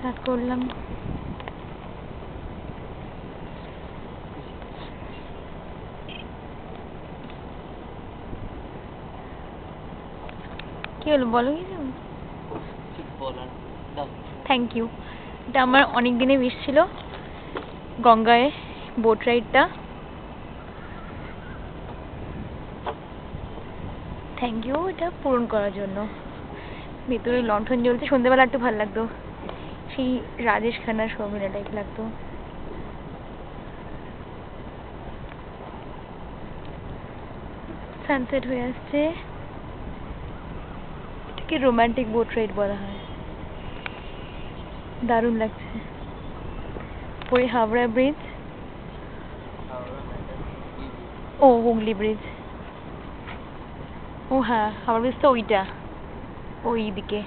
Start করলাম। কি হলো বলো কিছু? Thank you. এটা আমার অনেক দিনের উইশ ছিল, গঙ্গায় বোট রাইডটা। থ্যাংক ইউ এটা পূরণ করার জন্য। ভেতরে লণ্ঠন জ্বলছে, সন্ধ্যেবেলা একটু ভালো লাগতো, সেই রাজেশ খান্নার শর্মিলা টাইপ লাগতো। সানসেট হয়ে আসছে, এটাকে রোমান্টিক বোট রাইড বলা হয়। দারুণ লাগছে। পরে হাওড়া ব্রিজ, ও হুগলি ব্রিজ, ও হ্যাঁ হাওড়া ব্রিজ তো ওইটা, ওই দিকে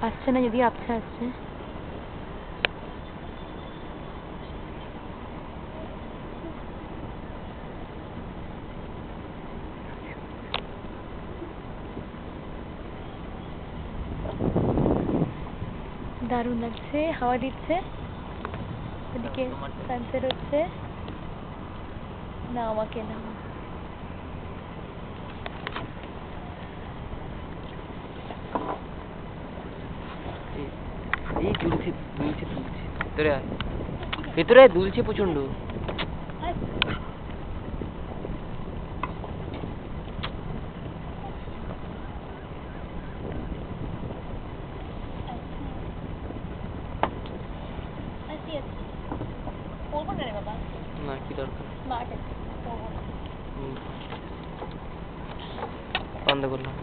আসছে না, যদি আপছে আসছে। দারুণ লাগছে, হাওয়া দিচ্ছে, ওদিকে সানসেট হচ্ছে। না আমাকে না, এই দুলছে দুলছে দুলছে, ভেতরে আয়, ভেতরে আয়, দুলছে প্রচন্ড। না কি দরকার, বন্ধ করলাম।